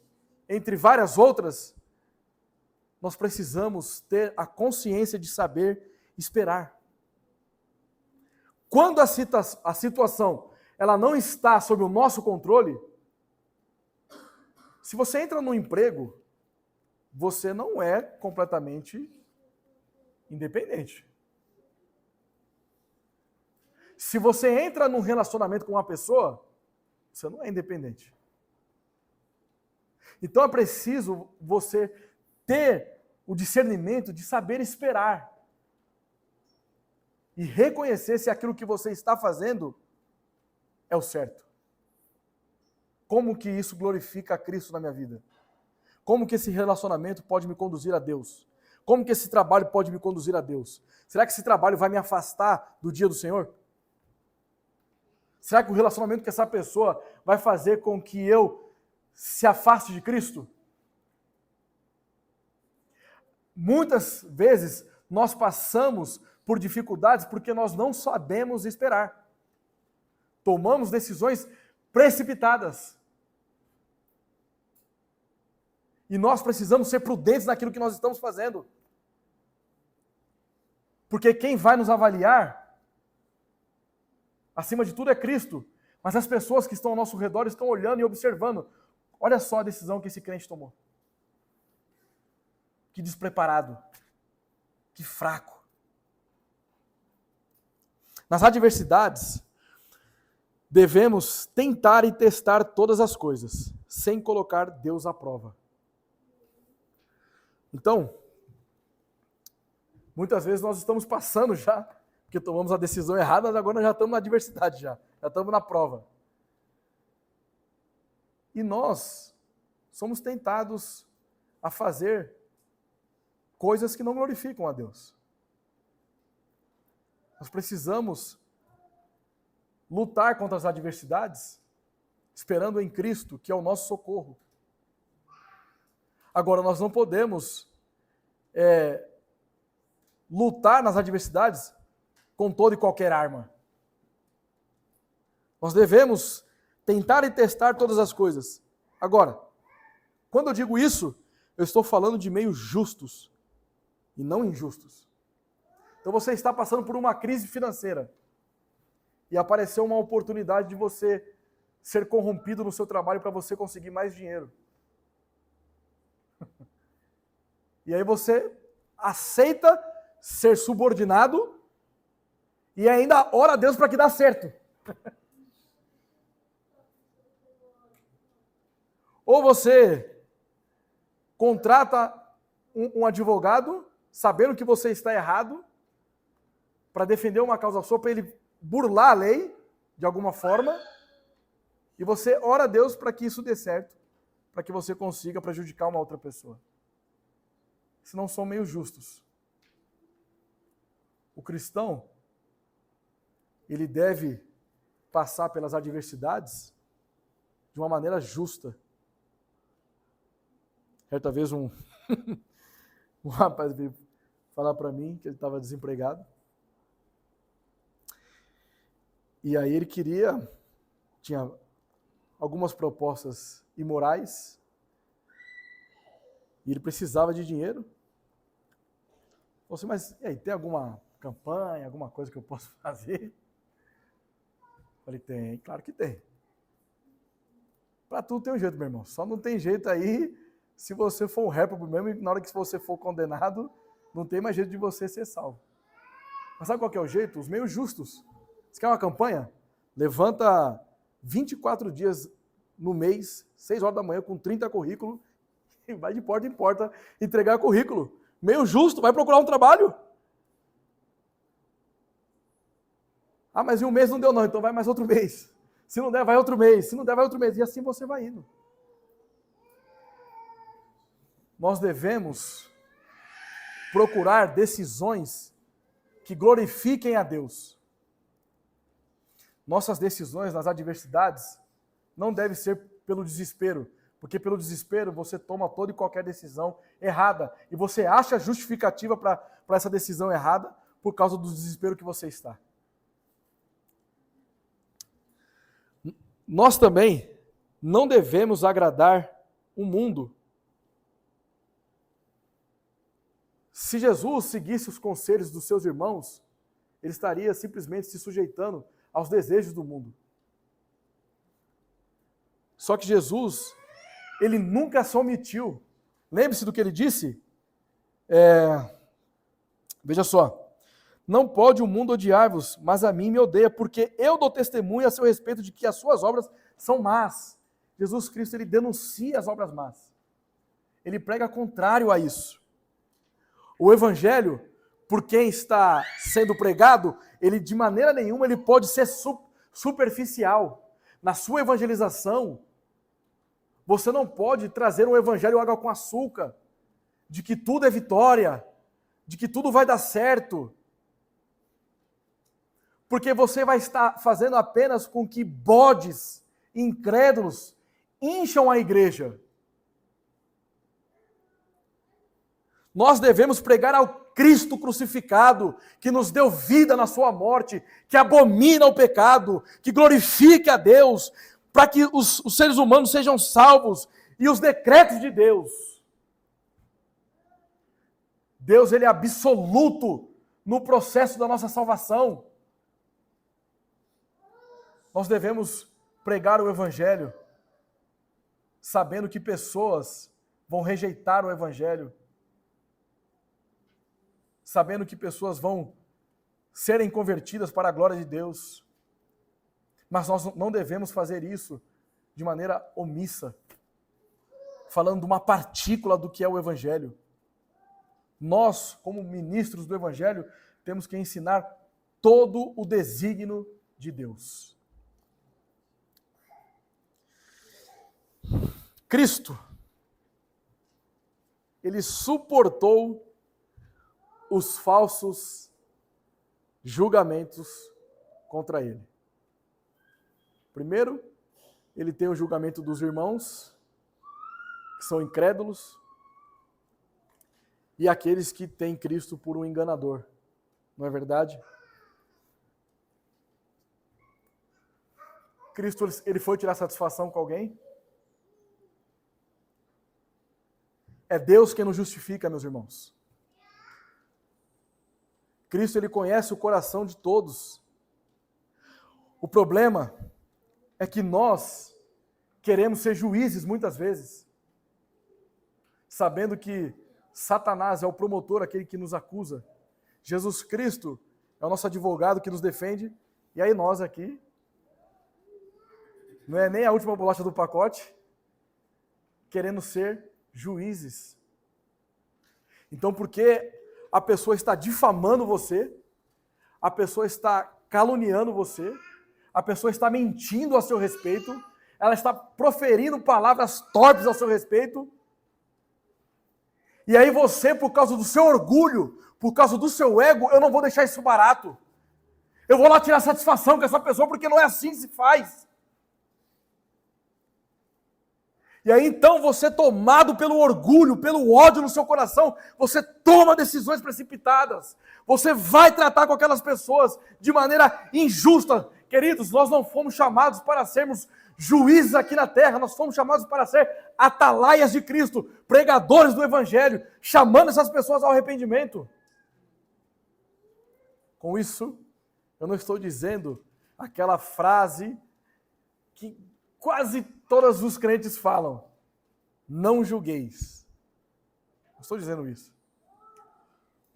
entre várias outras, nós precisamos ter a consciência de saber esperar. Quando a situação ela não está sob o nosso controle, se você entra num emprego, você não é completamente independente. Se você entra num relacionamento com uma pessoa, você não é independente. Então é preciso você ter o discernimento de saber esperar e reconhecer se aquilo que você está fazendo é o certo. Como que isso glorifica a Cristo na minha vida? Como que esse relacionamento pode me conduzir a Deus? Como que esse trabalho pode me conduzir a Deus? Será que esse trabalho vai me afastar do dia do Senhor? Será que o relacionamento com essa pessoa vai fazer com que eu se afaste de Cristo? Muitas vezes nós passamos por dificuldades porque nós não sabemos esperar. Tomamos decisões precipitadas. E nós precisamos ser prudentes naquilo que nós estamos fazendo. Porque quem vai nos avaliar, acima de tudo, é Cristo. Mas as pessoas que estão ao nosso redor estão olhando e observando. Olha só a decisão que esse crente tomou. Que despreparado. Que fraco. Nas adversidades, devemos tentar e testar todas as coisas, sem colocar Deus à prova. Então, muitas vezes nós estamos passando já, porque tomamos a decisão errada, mas agora nós já estamos na adversidade, já estamos na prova. E nós somos tentados a fazer coisas que não glorificam a Deus. Nós precisamos lutar contra as adversidades, esperando em Cristo, que é o nosso socorro. Agora, nós não podemos lutar nas adversidades com toda e qualquer arma. Nós devemos tentar e testar todas as coisas. Agora, quando eu digo isso, eu estou falando de meios justos e não injustos. Então você está passando por uma crise financeira e apareceu uma oportunidade de você ser corrompido no seu trabalho para você conseguir mais dinheiro. E aí você aceita ser subordinado e ainda ora a Deus para que dê certo. Ou você contrata um advogado, sabendo que você está errado, para defender uma causa sua, para ele burlar a lei, de alguma forma, e você ora a Deus para que isso dê certo, para que você consiga prejudicar uma outra pessoa. Isso não são meios justos. O cristão, ele deve passar pelas adversidades de uma maneira justa. Certa vez um rapaz veio falar para mim que ele estava desempregado. E aí ele tinha algumas propostas imorais, e ele precisava de dinheiro. Eu falei assim, mas e aí, tem alguma campanha, alguma coisa que eu posso fazer? Eu falei, tem, claro que tem. Para tudo tem um jeito, meu irmão. Só não tem jeito aí se você for um réprobo mesmo, e na hora que você for condenado, não tem mais jeito de você ser salvo. Mas sabe qual que é o jeito? Os meios justos. Você quer uma campanha? Levanta 24 dias no mês, 6 horas da manhã, com 30 currículos, e vai de porta em porta entregar currículo. Meio justo, vai procurar um trabalho. Ah, mas em um mês não deu não, então vai mais outro mês. Se não der, vai outro mês. Se não der, vai outro mês. E assim você vai indo. Nós devemos procurar decisões que glorifiquem a Deus. Nossas decisões nas adversidades não devem ser pelo desespero, porque pelo desespero você toma toda e qualquer decisão errada e você acha justificativa para essa decisão errada por causa do desespero que você está. Nós também não devemos agradar o mundo. Se Jesus seguisse os conselhos dos seus irmãos, ele estaria simplesmente se sujeitando aos desejos do mundo. Só que Jesus, ele nunca se omitiu. Lembre-se do que ele disse? Veja só. Não pode o mundo odiar-vos, mas a mim me odeia, porque eu dou testemunho a seu respeito de que as suas obras são más. Jesus Cristo, ele denuncia as obras más. Ele prega contrário a isso. O evangelho, por quem está sendo pregado, ele de maneira nenhuma ele pode ser superficial. Na sua evangelização, você não pode trazer um evangelho água com açúcar, de que tudo é vitória, de que tudo vai dar certo. Porque você vai estar fazendo apenas com que bodes incrédulos incham a igreja. Nós devemos pregar ao Cristo crucificado, que nos deu vida na sua morte, que abomina o pecado, que glorifica a Deus, para que os seres humanos sejam salvos e os decretos de Deus. Deus, ele é absoluto no processo da nossa salvação. Nós devemos pregar o evangelho, sabendo que pessoas vão rejeitar o evangelho, sabendo que pessoas vão serem convertidas para a glória de Deus. Mas nós não devemos fazer isso de maneira omissa, falando de uma partícula do que é o evangelho. Nós, como ministros do evangelho, temos que ensinar todo o desígnio de Deus. Cristo, ele suportou os falsos julgamentos contra ele. Primeiro, ele tem o julgamento dos irmãos, que são incrédulos, e aqueles que têm Cristo por um enganador. Não é verdade? Cristo, ele foi tirar satisfação com alguém? É Deus quem nos justifica, meus irmãos. Cristo, ele conhece o coração de todos. O problema é que nós queremos ser juízes muitas vezes, sabendo que Satanás é o promotor, aquele que nos acusa. Jesus Cristo é o nosso advogado que nos defende, e aí nós aqui, não é nem a última bolacha do pacote, querendo ser juízes. Então, porque a pessoa está difamando você, a pessoa está caluniando você, a pessoa está mentindo a seu respeito, ela está proferindo palavras torpes a seu respeito, e aí você, por causa do seu orgulho, por causa do seu ego, eu não vou deixar isso barato. Eu vou lá tirar satisfação com essa pessoa, porque não é assim que se faz. E aí então você, tomado pelo orgulho, pelo ódio no seu coração, você toma decisões precipitadas. Você vai tratar com aquelas pessoas de maneira injusta. Queridos, nós não fomos chamados para sermos juízes aqui na terra, nós fomos chamados para ser atalaias de Cristo, pregadores do Evangelho, chamando essas pessoas ao arrependimento. Com isso, eu não estou dizendo aquela frase que quase todos os crentes falam: não julgueis. Não estou dizendo isso.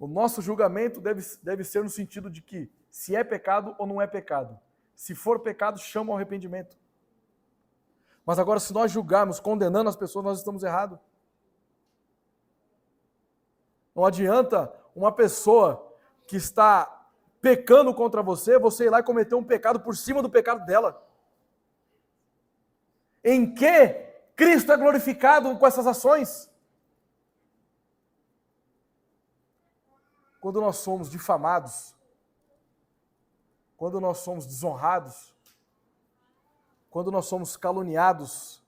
O nosso julgamento deve ser no sentido de que se é pecado ou não é pecado. Se for pecado, chama ao arrependimento. Mas agora, se nós julgarmos condenando as pessoas, nós estamos errados. Não adianta uma pessoa que está pecando contra você, você ir lá e cometer um pecado por cima do pecado dela. Em que Cristo é glorificado com essas ações? Quando nós somos difamados, quando nós somos desonrados, quando nós somos caluniados,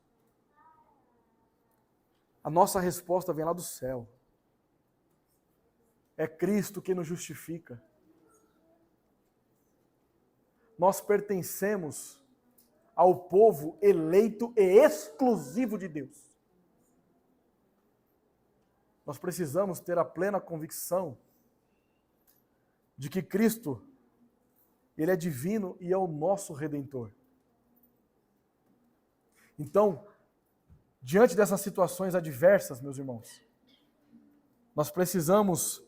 a nossa resposta vem lá do céu. É Cristo que nos justifica. Nós pertencemos ao povo eleito e exclusivo de Deus. Nós precisamos ter a plena convicção de que Cristo, Ele é divino e é o nosso Redentor. Então, diante dessas situações adversas, meus irmãos, nós precisamos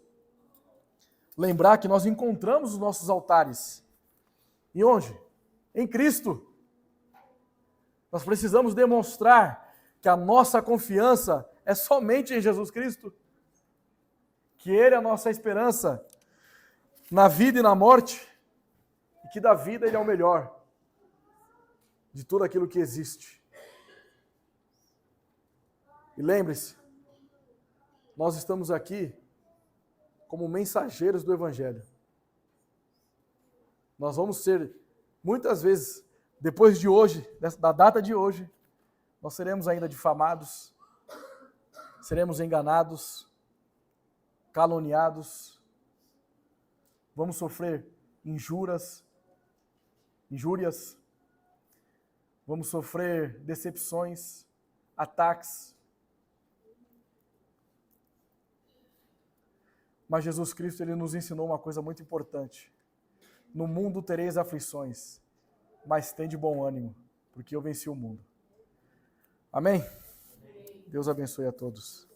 lembrar que nós encontramos os nossos altares. E onde? Em Cristo. Nós precisamos demonstrar que a nossa confiança é somente em Jesus Cristo, que Ele é a nossa esperança na vida e na morte, e que da vida Ele é o melhor de tudo aquilo que existe. E lembre-se, nós estamos aqui como mensageiros do Evangelho. Nós vamos ser, muitas vezes, depois de hoje, da data de hoje, nós seremos ainda difamados, seremos enganados, caluniados, vamos sofrer injúrias, vamos sofrer decepções, ataques. Mas Jesus Cristo, Ele nos ensinou uma coisa muito importante. No mundo tereis aflições, mas tende bom ânimo, porque eu venci o mundo. Amém? Deus abençoe a todos.